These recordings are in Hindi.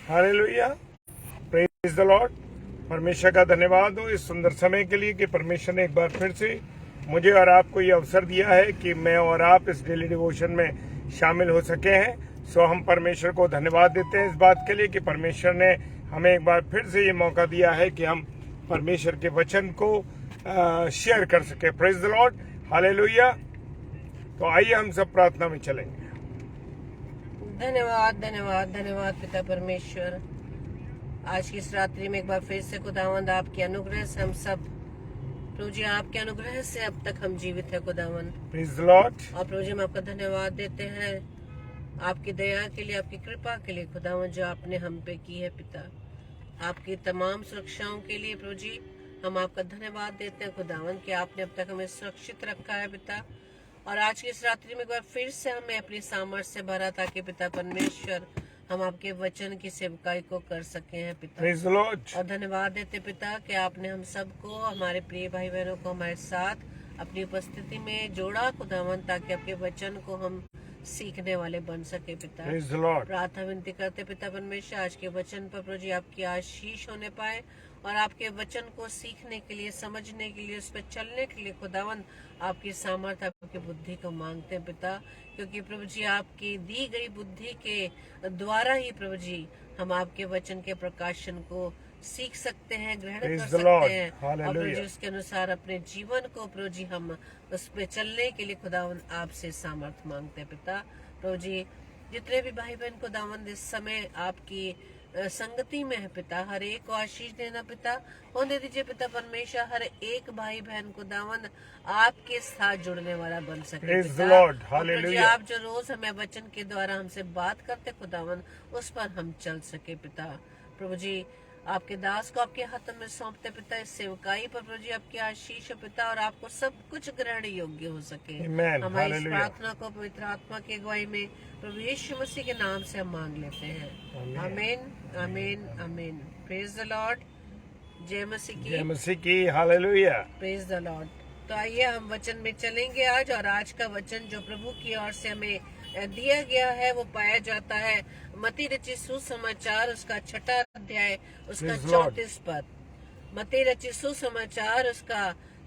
Hallelujah, praise the Lord. परमेश्वर का धन्यवाद हो इस सुंदर समय के लिए कि परमेश्वर ने एक बार फिर से मुझे और आपको ये अवसर दिया है कि मैं और आप इस डेली डिवोशन में शामिल हो सके हैं। सो हम परमेश्वर को धन्यवाद देते हैं इस बात के लिए कि परमेश्वर ने हमें एक बार फिर से ये मौका दिया है कि हम परमेश्वर के वचन को शेयर कर सके। Praise the lord, hallelujah. तो आइए हम सब प्रार्थना में चलेंगे। धन्यवाद धन्यवाद धन्यवाद पिता परमेश्वर, आज की इस रात्रि में एक बार फिर से खुदावंद आपके अनुग्रह से हम सब प्रभु जी, आपके अनुग्रह से अब तक हम जीवित है खुदावंद। Praise the Lord. और प्रभु जी हम आपका धन्यवाद देते हैं आपकी दया के लिए, आपकी कृपा के लिए खुदावंद, जो आपने हम पे की है पिता। आपकी तमाम सुरक्षाओं के लिए प्रभु जी हम आपका धन्यवाद देते हैं खुदावंद कि आपने अब तक हमें सुरक्षित रखा है पिता। और आज की इस रात्रि में एक बार फिर से हमें अपनी सामर्थ्य से भरा ताकि पिता परमेश्वर हम आपके वचन की सेवकाई को कर सके हैं पिता। Praise the Lord. और धन्यवाद देते पिता कि आपने हम सबको, हमारे प्रिय भाई बहनों को हमारे साथ अपनी उपस्थिति में जोड़ा खुदावन, ताकि आपके वचन को हम सीखने वाले बन सके पिता। Praise the Lord. प्रार्थना विनती करते पिता परमेश्वर, आज के वचन पर प्रभु जी आपकी आशीष होने पाए और आपके वचन को सीखने के लिए, समझने के लिए, उस पर चलने के लिए खुदावन आपकी सामर्थ्य, आपकी बुद्धि को मांगते हैं पिता। क्योंकि प्रभु जी आपकी दी गई बुद्धि के द्वारा ही प्रभु जी हम आपके वचन के प्रकाशन को सीख सकते हैं, ग्रहण कर सकते हैं और प्रभु जी उसके अनुसार अपने जीवन को प्रभु जी हम उस पे चलने के लिए खुदावन आपसे सामर्थ्य मांगते हैं पिता। प्रभु जी जितने भी भाई बहन खुदावन इस समय आपकी संगति में है पिता, हर एक को आशीष देना पिता। होने दीजिए पिता परमेश्वर, हर एक भाई बहन को दावन आपके साथ जुड़ने वाला बन सके पिता। आप जो रोज हमें वचन के द्वारा हमसे बात करते खुदावन, उस पर हम चल सके पिता। प्रभु जी आपके दास को आपके हाथों में सौंपते पिता, इस सेवकाई पर प्रभु जी आपकी आशीष हो पिता, और आपको सब कुछ ग्रहण योग्य हो सके। हमारी इस प्रार्थना को पवित्र आत्मा की अगुवाई में प्रभु यीशु मसीह के नाम से हम मांग लेते हैं। आमीन आमीन आमीन। Praise the Lord. जय मसीह की, जय मसीह की, हालेलुया। Praise the Lord. तो आइए हम वचन में चलेंगे आज, और आज का वचन जो प्रभु की ओर से हमें दिया गया है वो पाया जाता है मत्ती रचित सुसमाचार, उसका 6 अध्याय, उसका 34 पद। मत्ती रचित सुसमाचार, उसका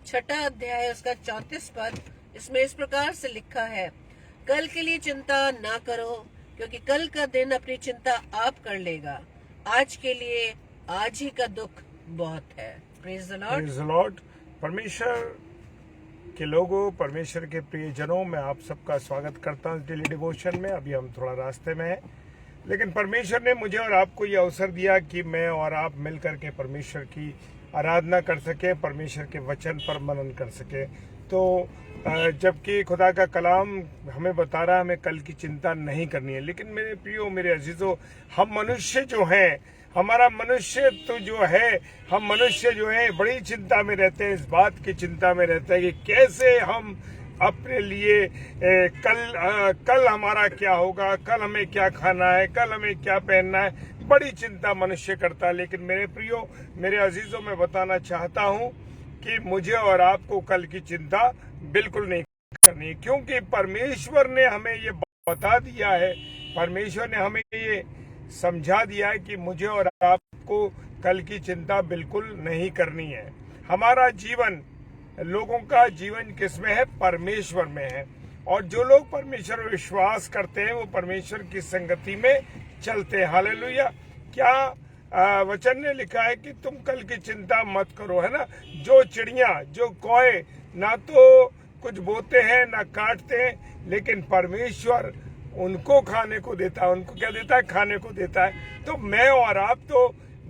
6 अध्याय, उसका 34 पद। इसमें इस प्रकार से लिखा है, कल के लिए चिंता ना करो, क्योंकि कल का दिन अपनी चिंता आप कर लेगा। आज के लिए आज ही का दुख बहुत है। Praise the Lord. Praise the Lord. परमेश्वर के लोगों, परमेश्वर के प्रियजनों, मैं आप सबका स्वागत करता हूँ डेली डिवोशन में। अभी हम थोड़ा रास्ते में हैं, लेकिन परमेश्वर ने मुझे और आपको ये अवसर दिया कि मैं और आप मिलकर के परमेश्वर की आराधना कर सके, परमेश्वर के वचन पर मनन कर सके। तो जबकि खुदा का कलाम हमें बता रहा है हमें कल की चिंता नहीं करनी है, लेकिन मेरे प्रियो, मेरे अजीजों, हम मनुष्य जो हैं, हमारा मनुष्य तो जो है, हम मनुष्य जो है बड़ी चिंता में रहते हैं, इस बात की चिंता में रहते हैं कि कैसे हम अपने लिए कल हमारा क्या होगा, कल हमें क्या खाना है, कल हमें क्या पहनना है, बड़ी चिंता मनुष्य करता है। लेकिन मेरे प्रियो, मेरे अजीजों, मैं बताना चाहता हूँ कि मुझे और आपको कल की चिंता बिल्कुल नहीं करनी, क्योंकि परमेश्वर ने हमें ये बता दिया है, परमेश्वर ने हमें ये समझा दिया है कि मुझे और आपको कल की चिंता बिल्कुल नहीं करनी है। हमारा जीवन, लोगों का जीवन किसमें है? परमेश्वर में है। और जो लोग परमेश्वर में विश्वास करते हैं वो परमेश्वर की संगति में चलते हैं। हालेलुया। क्या वचन ने लिखा है कि तुम कल की चिंता मत करो, है ना। जो चिड़िया, जो कौए ना तो कुछ बोते हैं ना काटते हैं, लेकिन परमेश्वर उनको खाने को देता है। उनको क्या देता है? खाने को देता है। तो मैं और आप तो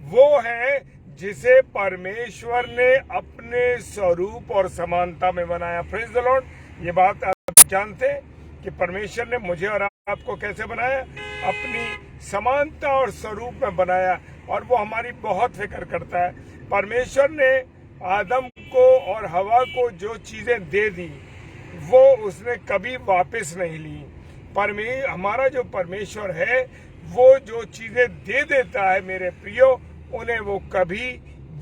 वो हैं जिसे परमेश्वर ने अपने स्वरूप और समानता में बनाया। Praise the Lord. ये बात आप जानते हैं कि परमेश्वर ने मुझे और आपको कैसे बनाया? अपनी समानता और स्वरूप में बनाया, और वो हमारी बहुत फिक्र करता है। परमेश्वर ने आदम को और हवा को जो चीजें दे दी वो उसने कभी वापस नहीं ली। हमारा जो परमेश्वर है वो जो चीजें दे देता है मेरे प्रियो, उन्हें वो कभी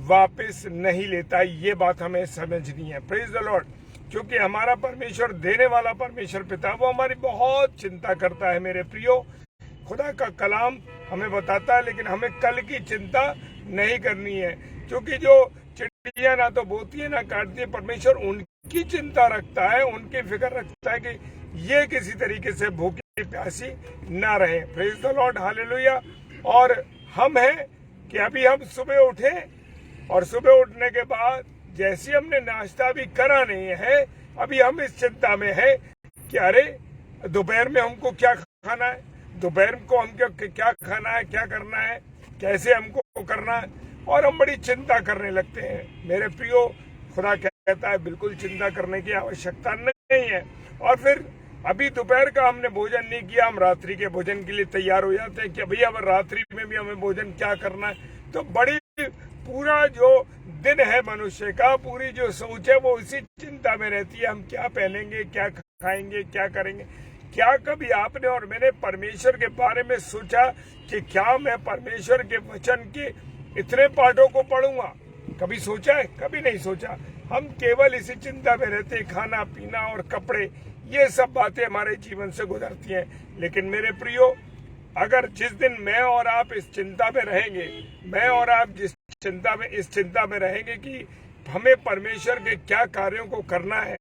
वापस नहीं लेता। ये बात हमें समझनी है। Praise the Lord. क्योंकि हमारा परमेश्वर, देने वाला परमेश्वर पिता, वो हमारी बहुत चिंता करता है मेरे प्रियो। खुदा का कलाम हमें बताता है, लेकिन हमें कल की चिंता नहीं करनी है, क्योंकि जो चिड़िया ना तो बोती है ना काटती है, परमेश्वर उनकी चिंता रखता है, उनकी फिक्र रखता है कि ये किसी तरीके से भूखी प्यासी ना रहे। Praise the lord, hallelujah. और हम हैं कि अभी हम सुबह उठे और सुबह उठने के बाद जैसे हमने नाश्ता भी करा नहीं है, अभी हम इस चिंता में है कि अरे दोपहर में हमको क्या खाना है, दोपहर को हम क्या खाना है, क्या करना है, कैसे हमको करना है, और हम बड़ी चिंता करने लगते हैं। मेरे प्रियो, खुदा कहता है बिल्कुल चिंता करने की आवश्यकता नहीं है। और फिर अभी दोपहर का हमने भोजन नहीं किया, हम रात्रि के भोजन के लिए तैयार हो जाते हैं कि भैया अब रात्रि में भी हमें भोजन क्या करना है। तो बड़ी पूरा जो दिन है मनुष्य का, पूरी जो सोच है वो इसी चिंता में रहती है, हम क्या पहनेंगे, क्या खाएंगे, क्या करेंगे। क्या कभी आपने और मैंने परमेश्वर के बारे में सोचा कि क्या मैं परमेश्वर के वचन के इतने पाठों को पढ़ूंगा? कभी सोचा है? कभी नहीं सोचा। हम केवल इसी चिंता में रहते हैं, खाना पीना और कपड़े, ये सब बातें हमारे जीवन से गुजरती हैं। लेकिन मेरे प्रियो, अगर जिस दिन मैं और आप इस चिंता में रहेंगे, मैं और आप इस चिंता में रहेंगे कि हमें परमेश्वर के क्या कार्यों को करना है,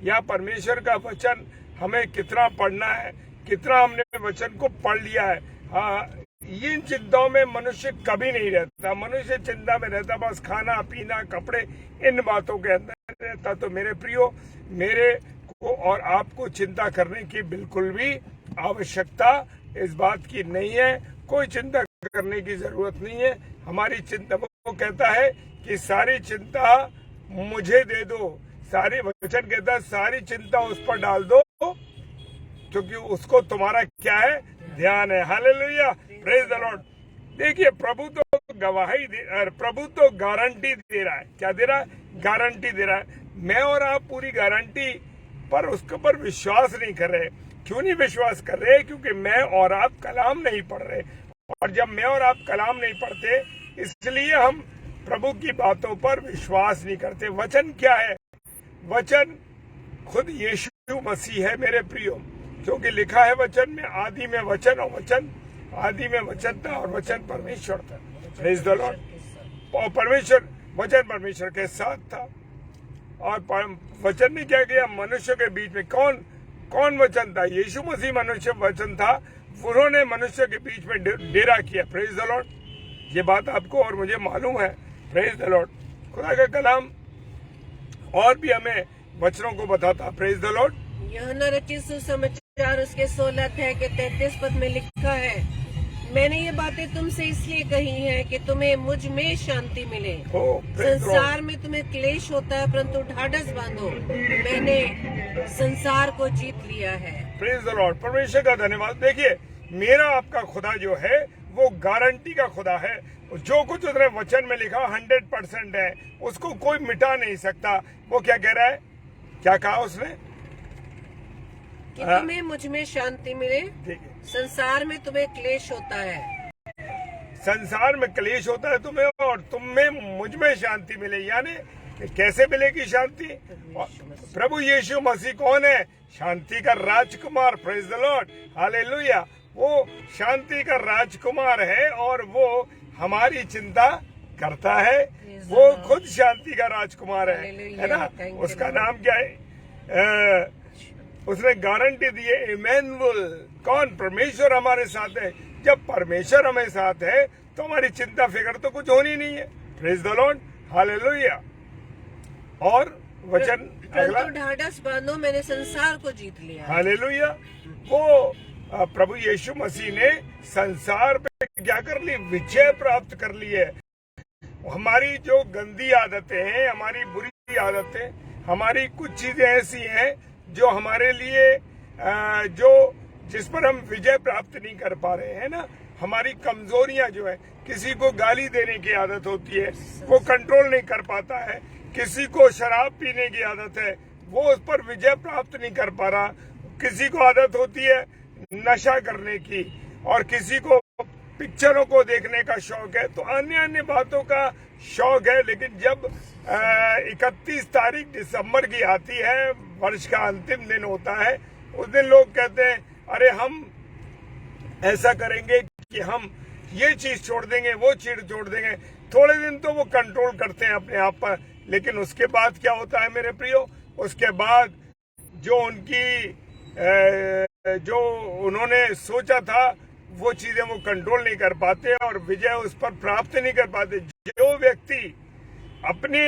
या परमेश्वर का वचन हमें कितना पढ़ना है, कितना हमने वचन को पढ़ लिया है, हाँ, इन चिंताओं में मनुष्य कभी नहीं रहता। मनुष्य चिंता में रहता बस खाना पीना कपड़े, इन बातों के अंदर रहता। तो मेरे प्रियो, मेरे को और आपको चिंता करने की बिल्कुल भी आवश्यकता इस बात की नहीं है। कोई चिंता करने की जरूरत नहीं है। हमारी चिंता, वो कहता है कि सारी चिंता मुझे दे दो, सारी, वचन कहता है सारी चिंता उस पर डाल दो, क्योंकि उसको तुम्हारा क्या है, ध्यान है। Hallelujah, praise the Lord. देखिए, प्रभु तो गवाही दे, प्रभु तो गारंटी दे रहा है। क्या दे रहा है? गारंटी दे रहा है। मैं और आप पूरी गारंटी पर उसके ऊपर विश्वास नहीं कर रहे। क्यों नहीं विश्वास कर रहे? क्योंकि मैं और आप कलाम नहीं पढ़ रहे, और जब मैं और आप कलाम नहीं पढ़ते, इसलिए हम प्रभु की बातों पर विश्वास नहीं करते। वचन क्या है? वचन खुद यीशु मसीह है मेरे प्रियो, क्योंकि लिखा है वचन में, आदि में वचन, और वचन आदि में वचन था, और वचन परमेश्वर था। Praise the Lord. और परमेश्वर, वचन परमेश्वर के साथ था, और वचन ने क्या किया? मनुष्य के बीच में कौन वचन था? यीशु मसीह मनुष्य वचन था। उन्होंने मनुष्य के बीच में डेरा किया। Praise the Lord. ये बात आपको और मुझे मालूम है। Praise the Lord. खुदा का कलाम और भी हमें वचनों को बताता। Praise the Lord. यूहन्ना रचित सुसमाचार उसके 16 अध्याय के 33 पद में लिखा है, मैंने ये बातें तुमसे इसलिए कही हैं कि तुम्हें मुझ में शांति मिले। संसार में तुम्हें क्लेश होता है, परंतु ढाढ़स बांधो, मैंने संसार को जीत लिया है। Praise the Lord. परमेश्वर का धन्यवाद। देखिए, मेरा आपका खुदा जो है वो गारंटी का खुदा है। जो कुछ उसने वचन में लिखा 100% है, उसको कोई मिटा नहीं सकता। वो क्या कह रहा है? क्या कहा उसने? कि तुम्हें मुझ में शांति मिले, संसार में तुम्हें क्लेश होता है। संसार में क्लेश होता है तुम्हें, और तुम में मुझ में शांति मिले। यानी कैसे मिलेगी शांति? प्रभु यीशु मसीह कौन है? शांति का राजकुमार। Praise the lord, hallelujah. वो शांति का राजकुमार है, और वो हमारी चिंता करता है। वो खुद शांति का राजकुमार है ना? उसका नाम क्या है? उसने गारंटी दी है, इमैनुअल। कौन? परमेश्वर हमारे साथ है। जब परमेश्वर हमारे साथ है तो हमारी चिंता फिक्र तो कुछ होनी नहीं है। Praise the lord, hallelujah. और वचन अगला, ढाढ़स बांधो, मैंने संसार को जीत लिया। हालेलुया। वो प्रभु यीशु मसीह ने संसार पे क्या कर ली? विजय प्राप्त कर ली है। हमारी जो गंदी आदतें हैं, हमारी बुरी आदतें, हमारी कुछ चीजें ऐसी हैं जो हमारे लिए जिस पर हम विजय प्राप्त नहीं कर पा रहे हैं ना। हमारी कमजोरियां जो है, किसी को गाली देने की आदत होती है, वो कंट्रोल नहीं कर पाता है। किसी को शराब पीने की आदत है, वो उस पर विजय प्राप्त नहीं कर पा रहा। किसी को आदत होती है नशा करने की, और किसी को पिक्चरों को देखने का शौक है, तो अन्य बातों का शौक है। लेकिन जब 31 तारीख दिसंबर की आती है, वर्ष का अंतिम दिन होता है, उस दिन लोग कहते हैं, अरे हम ऐसा करेंगे कि हम ये चीज छोड़ देंगे, वो चीज छोड़ देंगे। थोड़े दिन तो वो कंट्रोल करते हैं अपने आप पर, लेकिन उसके बाद क्या होता है मेरे प्रियो, उसके बाद जो जो उन्होंने सोचा था वो चीजें वो कंट्रोल नहीं कर पाते और विजय उस पर प्राप्त नहीं कर पाते। जो व्यक्ति अपनी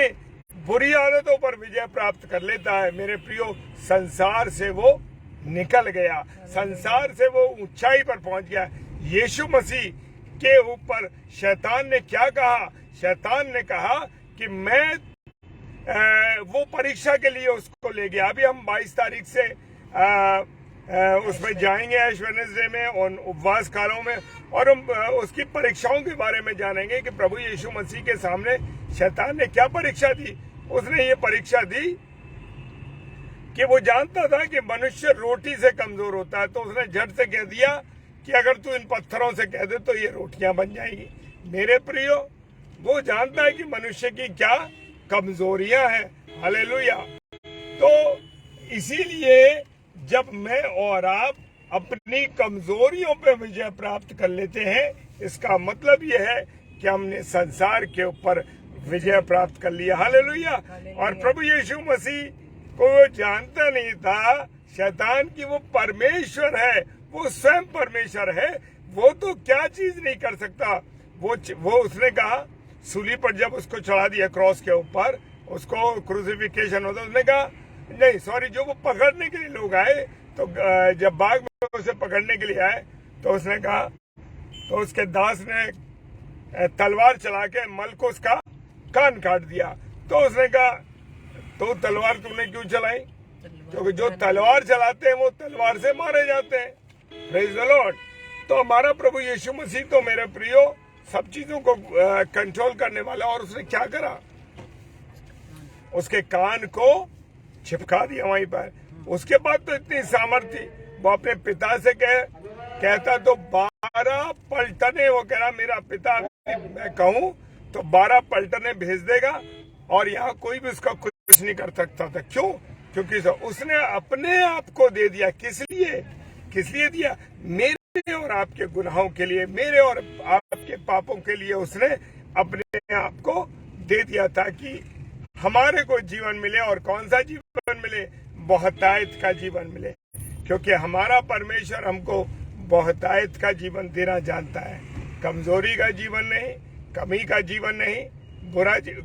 बुरी आदतों पर विजय प्राप्त कर लेता है मेरे प्रियो, संसार से वो निकल गया, संसार से वो ऊंचाई पर पहुंच गया। यीशु मसीह के ऊपर शैतान ने क्या कहा? शैतान ने कहा कि मैं वो परीक्षा के लिए उसको ले गया। अभी हम 22 तारीख से उसमें जाएंगे ऐश वेडनेसडे में और उपवास कालों में, और हम उसकी परीक्षाओं के बारे में जानेंगे कि प्रभु यीशु मसीह के सामने शैतान ने क्या परीक्षा दी। उसने ये परीक्षा दी कि वो जानता था कि मनुष्य रोटी से कमजोर होता है, तो उसने झट से कह दिया कि अगर तू इन पत्थरों से कह दे तो ये रोटियां बन जाएंगी। मेरे प्रियो, वो जानता है कि मनुष्य की क्या कमजोरियां हैं। हालेलुया। तो इसीलिए जब मैं और आप अपनी कमजोरियों पर विजय प्राप्त कर लेते हैं, इसका मतलब यह है कि हमने संसार के ऊपर विजय प्राप्त कर लिया। हालेलुया। और प्रभु यीशु मसीह को जानता नहीं था शैतान की वो परमेश्वर है, वो स्वयं परमेश्वर है। वो तो क्या चीज नहीं कर सकता। वो उसने कहा, सूली पर जब उसको चढ़ा दिया क्रॉस के ऊपर, उसको क्रूसिफिकेशन होता, उसने कहा नहीं सॉरी, जो वो पकड़ने के लिए लोग आए, तो जब बाग में उसे पकड़ने के लिए आए तो उसने कहा, तो उसके दास ने तलवार चला के मल को उसका कान काट दिया। तो उसने कहा, तो तलवार तुमने क्यों चलाई? क्योंकि जो तलवार चलाते हैं वो तलवार से मारे जाते हैं। Praise the Lord. तो हमारा प्रभु यीशु मसीह तो मेरे प्रियो सब चीजों को कंट्रोल करने वाला, और उसने क्या करा? उसके कान को छिपका दिया वहीं पर। उसके बाद तो इतनी सामर्थ्य, वो अपने पिता से कहता तो 12 पलटने, वो कह रहा मेरा पिता मैं कहूं तो 12 पलटने भेज देगा और यहाँ कोई भी उसका कुछ नहीं कर सकता था। क्यों? क्योंकि उसने अपने आप को दे दिया। किस लिए दिया? मेरे और आपके गुनाहों के लिए, मेरे और आपके पापों के लिए उसने अपने आप को दे दिया ताकि हमारे को जीवन मिले। और कौन सा जीवन मिले? बहुतायत का जीवन मिले। क्योंकि हमारा परमेश्वर हमको बहुतायत का जीवन देना जानता है। कमजोरी का जीवन नहीं, कमी का जीवन नहीं,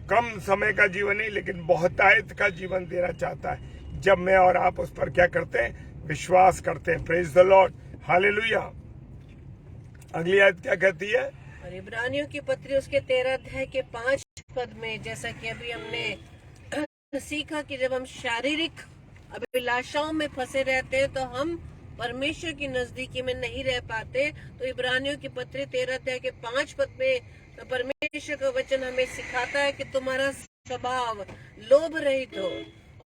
कम समय का जीवन नहीं, लेकिन बहुतायत का जीवन देना चाहता है जब मैं और आप उस पर क्या करते हैं? विश्वास करते हैं। Praise the lord. हालेलुया। अगली आयत क्या कहती है? और इब्रानियों की पत्री उसके 13 अध्याय के 5 पद में, जैसा कि अभी हमने सीखा कि जब हम शारीरिक अभिलाषाओं में फंसे रहते हैं तो हम परमेश्वर की नजदीकी में नहीं रह पाते। तो इब्रानियों की पत्री 13 अध्याय के 5 पद में परमेश्वर का वचन हमें सिखाता है कि तुम्हारा स्वभाव लोभ रहित हो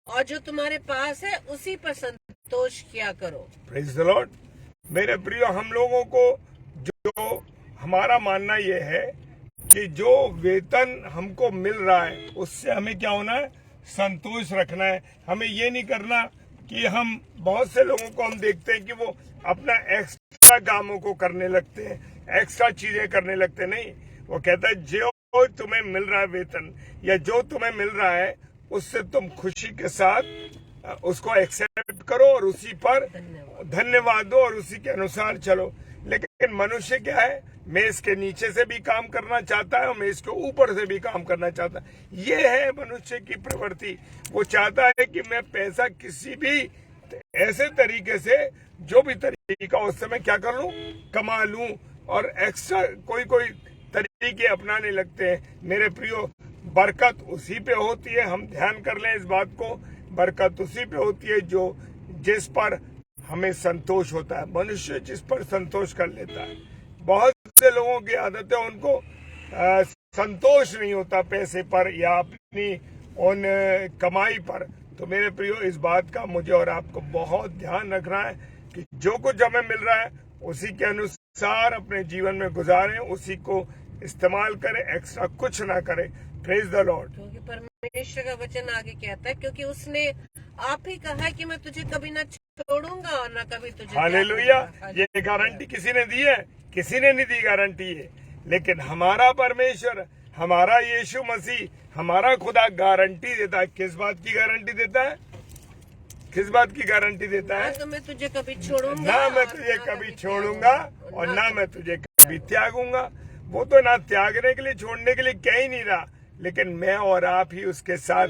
और जो तुम्हारे पास है उसी पर संतोष किया करो। Praise the Lord. मेरे प्रियो, हम लोगों को जो हमारा मानना यह है कि जो वेतन हमको मिल रहा है उससे हमें क्या होना है? संतोष रखना है। हमें ये नहीं करना कि हम, बहुत से लोगों को हम देखते हैं कि वो अपना एक्स्ट्रा कामों को करने लगते हैं, एक्स्ट्रा चीजें करने लगते हैं। नहीं, वो कहता है जो तुम्हें मिल रहा है वेतन या जो तुम्हें मिल रहा है उससे तुम खुशी के साथ उसको एक्सेप्ट करो और उसी पर धन्यवाद दो और उसी के अनुसार चलो। लेकिन मनुष्य क्या है? मेज के नीचे से भी काम करना चाहता है और मेज के ऊपर से भी काम करना चाहता है। ये है मनुष्य की प्रवृत्ति। वो चाहता है कि मैं पैसा किसी भी ऐसे तरीके से, जो भी तरीका उससे मैं क्या कर लूं, कमा लूं, और एक्स्ट्रा कोई तरीके अपनाने लगते हैं। मेरे प्रियो, बरकत उसी पे होती है, हम ध्यान कर लें इस बात को, बरकत उसी पे होती है जो जिस पर हमें संतोष होता है। मनुष्य जिस पर संतोष कर लेता है। बहुत से लोगों की आदत है, उनको संतोष नहीं होता पैसे पर या अपनी उन कमाई पर। तो मेरे प्रियो, इस बात का मुझे और आपको बहुत ध्यान रखना है कि जो कुछ हमें मिल रहा है उसी के अनुसार अपने जीवन में गुजारें, उसी को इस्तेमाल करें, एक्स्ट्रा कुछ ना करें। Praise the Lord. क्योंकि परमेश्वर का वचन आगे कहता है, क्योंकि उसने आप ही कहा है कि मैं तुझे कभी ना छोड़ूंगा और न कभी तुझे हालेलुया। त्यागूंगा। ये गारंटी किसी ने दी है? किसी ने नहीं दी गारंटी है, लेकिन हमारा परमेश्वर, हमारा यीशु मसीह, हमारा खुदा गारंटी देता है। किस बात की गारंटी देता है? किस बात की गारंटी देता है? ना तो मैं तुझे कभी छोड़ूंगा, ना मैं और तुझे ना कभी छोड़ूंगा और ना मैं तुझे कभी त्यागूंगा। वो तो ना त्यागने के लिए, छोड़ने के लिए कह ही नहीं रहा, लेकिन मैं और आप ही उसके साथ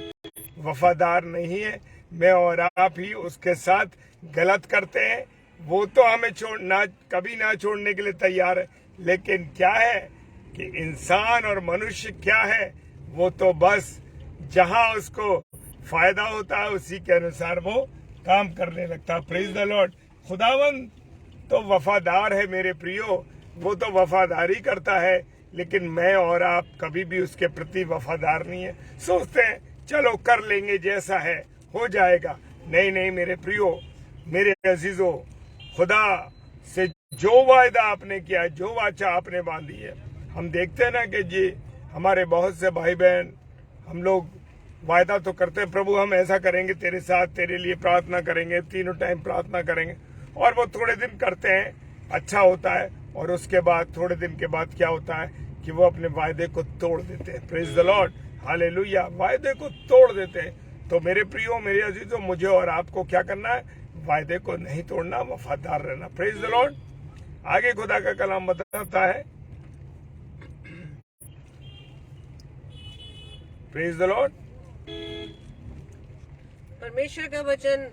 वफादार नहीं है। मैं और आप ही उसके साथ गलत करते हैं। वो तो हमें छोड़ना, कभी ना छोड़ने के लिए तैयार है, लेकिन क्या है कि इंसान और मनुष्य क्या है, वो तो बस जहां उसको फायदा होता है उसी के अनुसार वो काम करने लगता है। Praise the Lord. खुदावन तो वफादार है मेरे प्रियो, वो तो वफादारी करता है, लेकिन मैं और आप कभी भी उसके प्रति वफादार नहीं है। सोचते हैं चलो कर लेंगे, जैसा है हो जाएगा। नहीं नहीं मेरे प्रियो, मेरे अजीजों, खुदा से जो वायदा आपने किया है, जो वाचा आपने बांधी है, हम देखते हैं ना कि जी हमारे बहुत से भाई बहन, हम लोग वायदा तो करते हैं, प्रभु हम ऐसा करेंगे तेरे साथ, तेरे लिए प्रार्थना करेंगे, तीनों टाइम प्रार्थना करेंगे, और वो थोड़े दिन करते हैं, अच्छा होता है, और उसके बाद थोड़े दिन के बाद क्या होता है कि वो अपने वायदे को तोड़ देते हैं। Praise the lord, hallelujah. वायदे को तोड़ देते हैं। तो मेरे प्रियो, मेरे अजीजों, मुझे और आपको क्या करना है? वायदे को नहीं तोड़ना, वफादार रहना। Praise the Lord. आगे खुदा का कलाम बताता है, प्रेज द लॉर्ड। परमेश्वर का वचन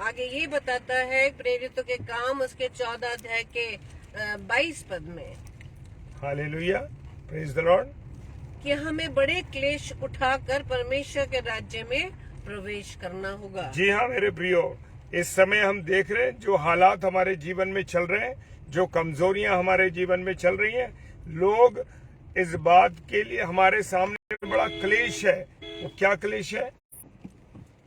आगे ये बताता है, प्रेरितों के काम उसके 14 अध्याय के 22 पद में, हालेलुया, प्रेज द लॉर्ड, कि हमें बड़े क्लेश उठाकर परमेश्वर के राज्य में प्रवेश करना होगा। जी हाँ मेरे प्रियो, इस समय हम देख रहे हैं जो हालात हमारे जीवन में चल रहे हैं, जो कमजोरियां हमारे जीवन में चल रही हैं, लोग इस बात के लिए हमारे सामने बड़ा क्लेश है। वो क्या क्लेश है?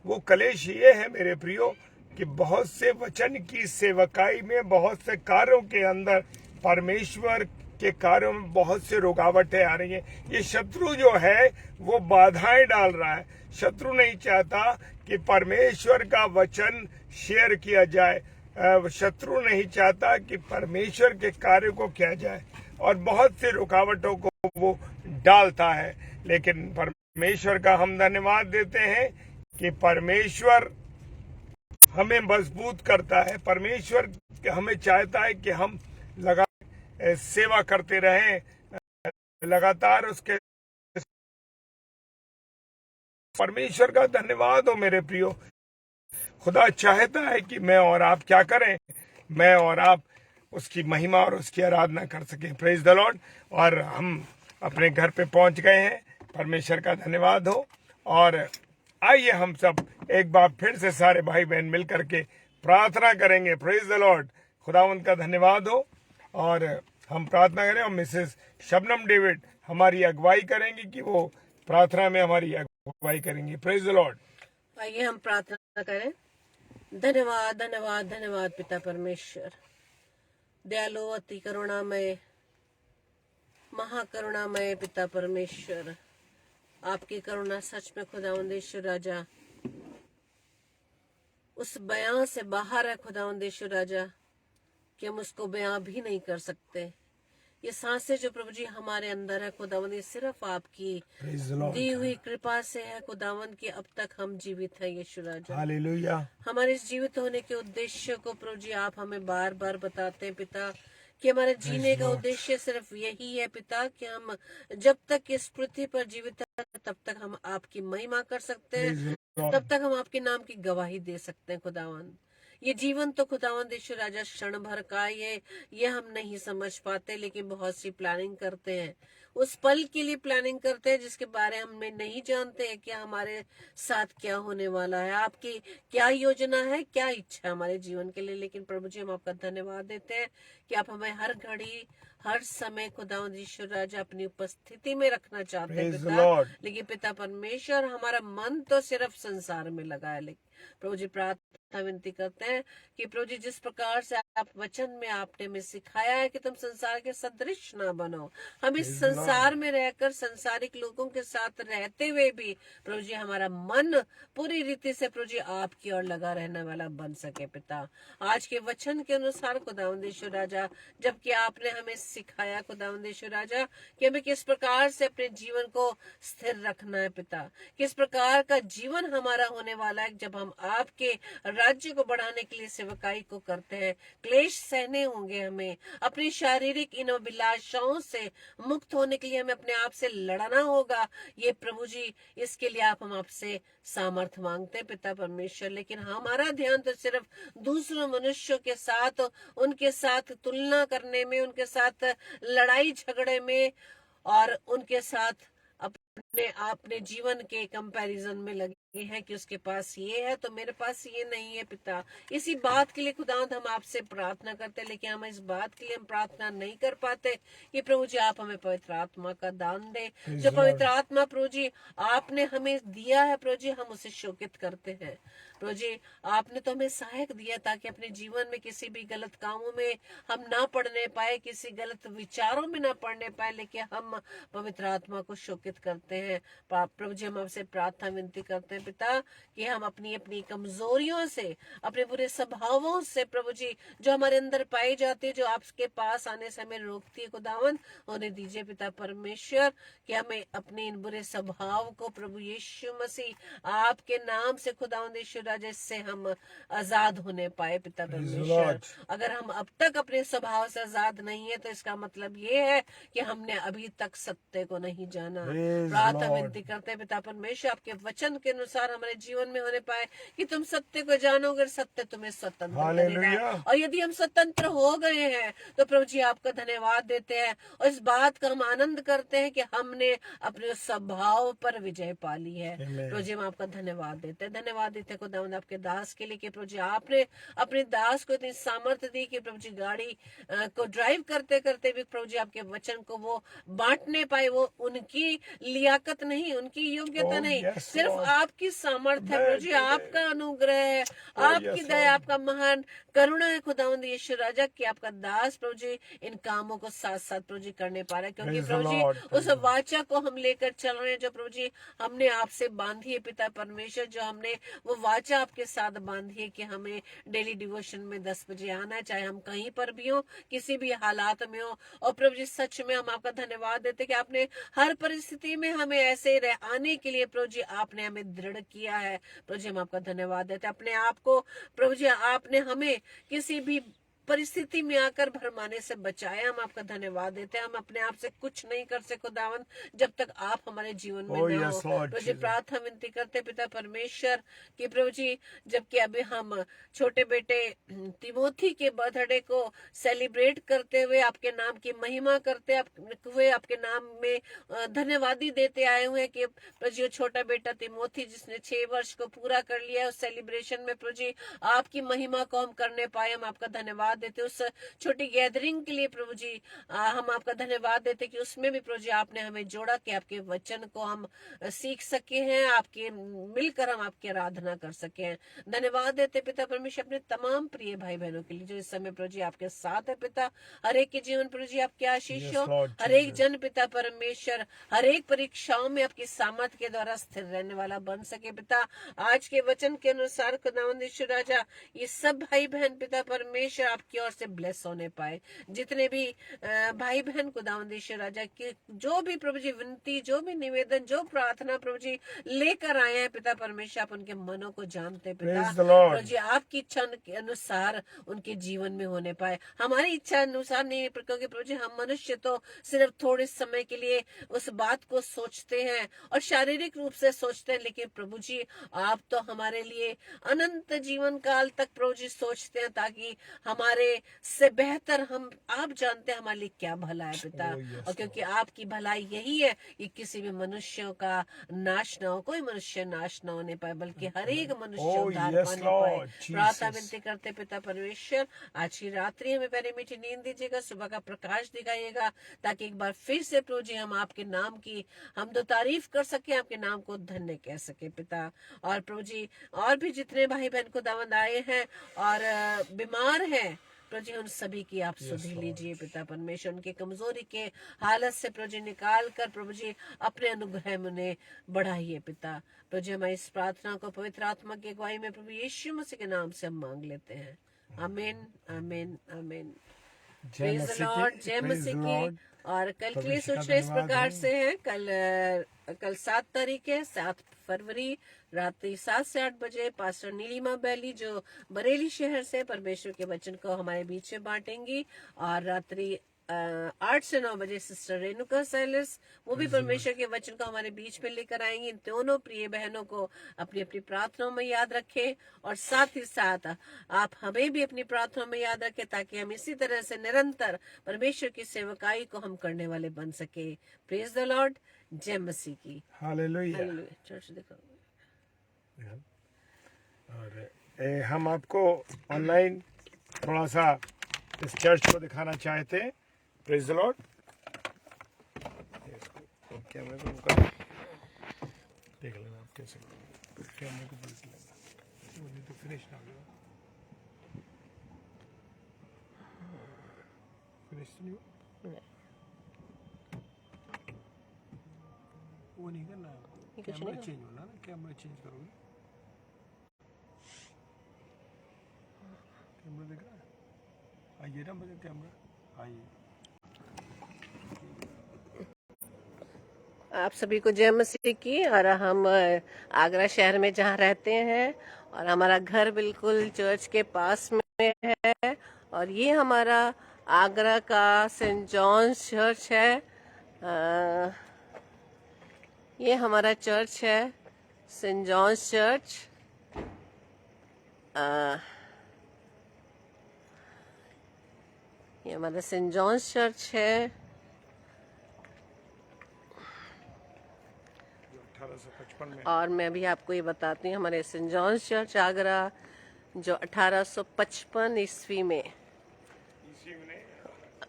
वो क्लेश ये है मेरे प्रियो कि बहुत से वचन की सेवकाई में, बहुत से कार्यों के अंदर, परमेश्वर के कार्यों में बहुत से रुकावटें आ रही हैं। ये शत्रु जो है वो बाधाएं डाल रहा है। शत्रु नहीं चाहता कि परमेश्वर का वचन शेयर किया जाए। शत्रु नहीं चाहता कि परमेश्वर के कार्य को किया जाए, और बहुत सी रुकावटों को वो डालता है। लेकिन परमेश्वर का हम धन्यवाद देते हैं कि परमेश्वर हमें मजबूत करता है। परमेश्वर हमें चाहता है कि हम सेवा करते रहें, लगातार उसके। परमेश्वर का धन्यवाद हो मेरे प्रियो। खुदा चाहता है कि मैं और आप क्या करें? मैं और आप उसकी महिमा और उसकी आराधना कर सकें। Praise the Lord. और हम अपने घर पे पहुंच गए हैं। परमेश्वर का धन्यवाद हो। और आइए हम सब एक बार फिर से सारे भाई बहन मिल करके प्रार्थना करेंगे। Praise the Lord. खुदावंत का धन्यवाद हो। और हम प्रार्थना करें, और मिसेस शबनम डेविड हमारी अगुवाई करेंगी कि वो प्रार्थना में हमारी अगुवाई करेंगी। Praise the Lord. आइए हम प्रार्थना करें। धन्यवाद धन्यवाद धन्यवाद पिता परमेश्वर, दयालु अति करुणामय, महाकरुणामय पिता परमेश्वर, आपकी करुणा सच में खुदावंदेश्वर राजा उस बयां से बाहर है खुदावंदेश्वर राजा, कि हम उसको बयां भी नहीं कर सकते। ये सांसें जो प्रभु जी हमारे अंदर है खुदावंद, ये सिर्फ आपकी दी हुई कृपा से है खुदावंद, कि अब तक हम जीवित हैं यीशु राजा। हालेलुया। हमारे इस जीवित होने के उद्देश्य को प्रभु जी आप हमें बार बार बताते हैं पिता, कि हमारे जीने का उद्देश्य सिर्फ यही है पिता, कि हम जब तक इस पृथ्वी पर जीवित हैं तब तक हम आपकी महिमा कर सकते हैं, तब तक हम आपके नाम की गवाही दे सकते हैं खुदावंद। ये जीवन तो खुदावंद यीशु राजा क्षण भर का ये हम नहीं समझ पाते, लेकिन बहुत सी प्लानिंग करते हैं, उस पल के लिए प्लानिंग करते हैं जिसके बारे हम नहीं जानते हैं कि हमारे साथ क्या होने वाला है, आपकी क्या योजना है, क्या इच्छा है हमारे जीवन के लिए। लेकिन प्रभु जी हम आपका धन्यवाद देते हैं कि आप हमें हर घड़ी हर समय खुदावंद यीशु राजा अपनी उपस्थिति में रखना चाहते हैं पिता। लेकिन पिता परमेश्वर हमारा मन तो सिर्फ संसार में लगा है। लेकिन प्रभु जी प्रार्थना विनती करते हैं कि प्रभु जी जिस प्रकार से आप वचन में आपने हमें सिखाया है कि तुम संसार के सदृश ना बनो। हम इस Praise the संसार Lord. में रहकर संसारिक लोगों के साथ रहते हुए भी प्रभु जी हमारा मन पूरी रीति से प्रभु जी आपकी ओर लगा रहने वाला बन सके पिता। आज के वचन के अनुसार खुदावंद यीशु राजा, जबकि आपने हमें सिखाया खुदावंद यीशु राजा कि हमें किस प्रकार से अपने जीवन को स्थिर रखना है पिता, किस प्रकार का जीवन हमारा होने वाला है जब हम आपके राज्य को बढ़ाने के लिए सेवकाई को करते हैं। क्लेश सहने होंगे, हमें अपनी शारीरिक इन अभिलाषाओं से मुक्त होने के लिए हमें अपने आप से लड़ना होगा। ये प्रभु जी, इसके लिए हम आपसे सामर्थ मांगते हैं पिता परमेश्वर। लेकिन हमारा ध्यान तो सिर्फ दूसरों मनुष्यों के साथ, उनके साथ तुलना करने में, उनके साथ लड़ाई झगड़े में और उनके साथ अपने जीवन के कंपैरिजन में लगे हैं कि उसके पास ये है तो मेरे पास ये नहीं है पिता। इसी बात के लिए खुदावंद हम आपसे प्रार्थना करते हैं, लेकिन हम इस बात के लिए हम प्रार्थना नहीं कर पाते कि प्रभु जी आप हमें पवित्र आत्मा का दान दे। Praise जो the पवित्र Lord. आत्मा प्रभु जी आपने हमें दिया है प्रभु जी, हम उसे शोकित करते हैं। प्रभु जी आपने तो हमें सहायक दिया ताकि अपने जीवन में किसी भी गलत कामों में हम ना पड़ने पाए, किसी गलत विचारों में ना पड़ने पाए, लेकिन हम पवित्र आत्मा को शोकित करते हैं। प्रभु जी हम आपसे प्रार्थना विनती करते हैं पिता कि हम अपनी अपनी कमजोरियों से, अपने बुरे स्वभावों से प्रभु जी जो हमारे अंदर पाई जाती है, जो आपके पास आने से हमें रोकती है खुदावन, उन्हें दीजिए पिता परमेश्वर कि हमें अपने इन बुरे स्वभाव को प्रभु यीशु मसीह आपके नाम से खुदावन यीशु राजा से हम आजाद होने पाए पिता Praise the परमेश्वर। Lord. अगर हम अब तक अपने स्वभाव से आजाद नहीं है तो इसका मतलब ये है कि हमने अभी तक सत्य को नहीं जाना। Praise प्रार्थना Lord. विनती करते हैं पिता परमेश्वर आपके वचन के अनुसार हमारे जीवन में होने पाए कि तुम सत्य को जानोगे, सत्य तुम्हें स्वतंत्र करेगा। Hallelujah. और यदि हम स्वतंत्र हो गए हैं तो प्रभु जी आपका धन्यवाद देते हैं और इस बात का हम आनंद करते हैं कि हमने अपने स्वभाव पर विजय पा ली है। Amen. प्रभु जी हम आपका धन्यवाद देते हैं, धन्यवाद देते हैं खुदावंद आपके दास के लिए कि प्रभु जी आपने अपने दास को इतनी सामर्थ्य दी कि प्रभु जी गाड़ी को ड्राइव करते करते भी प्रभु जी आपके वचन को वो बांटने पाए। वो उनकी लियाकत नहीं, उनकी योग्यता Oh, नहीं, yes, सिर्फ Lord. आपकी सामर्थ्य है प्रभु जी, आपका अनुग्रह है, आपकी yes, दया, Lord. आपका महान करुणा है खुदावंद यीशु राजा कि आपका दास प्रभु जी इन कामों को साथ साथ प्रभु जी करने पा रहा है। क्योंकि Praise the Prabhu ji Lord. उस वाचा को हम लेकर चल रहे हैं जो प्रभु जी हमने आपसे बांधी है पिता परमेश्वर, जो हमने वो वाचा आपके साथ बांधी है कि हमें डेली डिवोशन में 10 बजे आना है, चाहे हम कहीं पर भी हो, किसी भी हालात में हो। और प्रभु जी सच में हम आपका धन्यवाद देते कि आपने हर परिस्थिति में हमें ऐसे आने के लिए प्रभु जी आपने हमें दृढ़ किया है। प्रभु जी हम आपका धन्यवाद देते हैं। अपने आप को प्रभु जी आपने हमें किसी भी परिस्थिति में आकर भरमाने से बचाया, हम आपका धन्यवाद देते हैं। हम अपने आप से कुछ नहीं कर सकते खुदावन जब तक आप हमारे जीवन में Oh, ना yes, हो। Lord प्रभु जी Jesus. प्रार्थना विनती करते पिता परमेश्वर कि प्रभु जी जबकि अभी हम छोटे बेटे तिमोथी के बर्थडे को सेलिब्रेट करते हुए आपके नाम की महिमा करते हुए आपके नाम में धन्यवादी देते आए हुए कि प्रभु जी छोटा बेटा तिमोथी जिसने 6 वर्ष को पूरा कर लिया है, उस सेलिब्रेशन में प्रभु जी आपकी महिमा को हम करने पाए। हम आपका धन्यवाद देते उस छोटी गैदरिंग के लिए प्रभु जी। हम आपका धन्यवाद देते कि उसमें भी प्रभु जी आपने हमें जोड़ा कि आपके वचन को हम सीख सके हैं, आपके मिलकर हम आपकी आराधना कर सके हैं। धन्यवाद देते पिता परमेश्वर अपने तमाम प्रिय भाई बहनों के लिए जो इस समय प्रभु जी आपके साथ है पिता। हर एक के जीवन प्रभु जी आपकी आशीष Yes, हो, Lord हर एक Jesus. जन पिता परमेश्वर हर एक परीक्षाओं में आपकी सामर्थ के द्वारा स्थिर रहने वाला बन सके पिता। आज के वचन के अनुसार खुदावंद यीशु राजा ये सब भाई बहन पिता परमेश्वर आपकी ओर से ब्लेस होने पाए। जितने भी भाई बहन खुदावंद यीशु राजा की जो भी प्रभु जी विनती, जो भी निवेदन, जो प्रार्थना प्रभु जी लेकर आए हैं पिता परमेश्वर, आप उनके मनों को जानते हैं पिता। Praise the Lord. प्रभु जी आपकी इच्छा के अनुसार उनके जीवन में होने पाए, हमारी इच्छा अनुसार नहीं, क्योंकि प्रभु जी हम मनुष्य तो सिर्फ थोड़े समय के लिए उस बात को सोचते हैं और शारीरिक रूप से सोचते हैं, लेकिन प्रभु जी आप तो हमारे लिए अनंत जीवन काल तक प्रभु जी सोचते हैं ताकि हमारे से बेहतर हम आप जानते हैं हमारे लिए क्या भला है पिता। Oh, yes, और क्योंकि आपकी भलाई यही है कि किसी भी मनुष्यों का नाश न हो, कोई मनुष्य नाश न होने पाए, बल्कि हर एक मनुष्य Oh, उद्धार yes, पाने पाए। Lord प्रार्थना Jesus. विनती करते पिता परमेश्वर आज की रात्रि हमें पहले मीठी नींद दीजिएगा, सुबह का प्रकाश दिखाइएगा ताकि एक बार फिर से प्रभु जी हम आपके नाम की हम तो तारीफ कर सके, आपके नाम को धन्य कह सके पिता। और प्रभु जी और भी जितने भाई बहन को दावत आए हैं और बीमार हैं प्रभु जी उन सभी की आप सुधि लीजिए पिता परमेश्वर, उनकी कमजोरी के हालत से प्रभु जी निकाल कर प्रभु जी अपने अनुग्रह में उन्हें बढ़ाइए पिता। प्रभु जी हमारी इस प्रार्थना को पवित्र आत्मा की अगुवाई में प्रभु यीशु मसीह के नाम से हम मांग लेते हैं। आमीन आमीन आमीन। जय प्रेज द मसीह लॉर्ड, की, जय praise Masih the key. Lord. और कल के लिए परमेश्वर का सूचना इस धन्यवाद प्रकार हो। से है। कल 7 तारीख है, 7 फरवरी, रात्रि 7 से 8 बजे पास्टर नीलिमा बैली जो बरेली शहर से परमेश्वर के वचन को हमारे बीच में बांटेंगी। और रात्रि 8 से 9 बजे सिस्टर रेणुका सैलिस वो भी परमेश्वर के वचन को हमारे बीच में लेकर आएंगी। इन दोनों प्रिय बहनों को अपनी अपनी प्रार्थनाओं में याद रखें, और साथ ही साथ आप हमें भी अपनी प्रार्थनाओं में याद रखें, ताकि हम इसी तरह से निरंतर परमेश्वर की सेवकाई को हम करने वाले बन सके। प्रेज द लॉर्ड, जय मसीह की। हालेलुया। हालेलुया। चर्च दिखाओ। और हम आपको ऑनलाइन थोड़ा सा इस चर्च को दिखाना चाहते हैं। Praise the Lord. कैमरे को ऊपर देख लेना आप कैसे, कैमरे को देख लेना, वो नहीं तो फिनिश ना होगा। फिनिश तो नहीं हुआ? वो नहीं करना, कैमरा चेंज होना ना, कैमरा चेंज करोगे। कैमरा दिख रहा है? आइए ना मुझे कैमरा, आइए। आप सभी को जय मसीह की। और हम आगरा शहर में जहाँ रहते हैं, और हमारा घर बिल्कुल चर्च के पास में है। और ये हमारा आगरा का सेंट जॉन्स चर्च है। ये हमारा चर्च है, सेंट जॉन्स चर्च। ये हमारा सेंट जॉन्स चर्च है। 1855 में। और मैं भी आपको ये बताती हूँ, हमारे सेंट जॉन्स चर्च आगरा जो 1855 ईस्वी में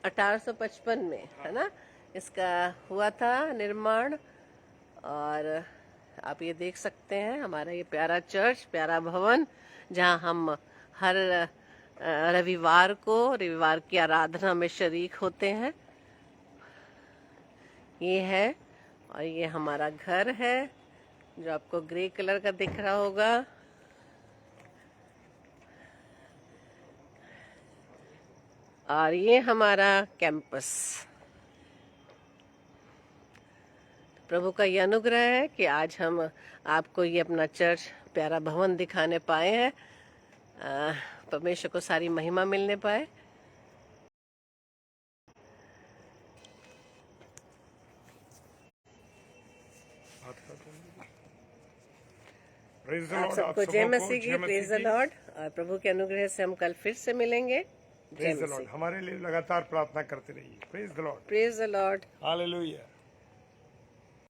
1855 में है ना, इसका हुआ था निर्माण। और आप ये देख सकते हैं हमारा ये प्यारा चर्च, प्यारा भवन, जहाँ हम हर रविवार की आराधना में शरीक होते हैं। ये है, और ये हमारा घर है जो आपको ग्रे कलर का दिख रहा होगा। और ये हमारा कैंपस। प्रभु का ये अनुग्रह है कि आज हम आपको ये अपना चर्च प्यारा भवन दिखाने पाए हैं। परमेश्वर को सारी महिमा मिलने पाए। आप सबको जय मसीह की, प्रेज द लॉर्ड। और प्रभु के अनुग्रह से हम कल फिर से मिलेंगे। Praise the Lord. हमारे लिए लगातार प्रार्थना करते रहिए। Praise the Lord, praise the lord. Hallelujah.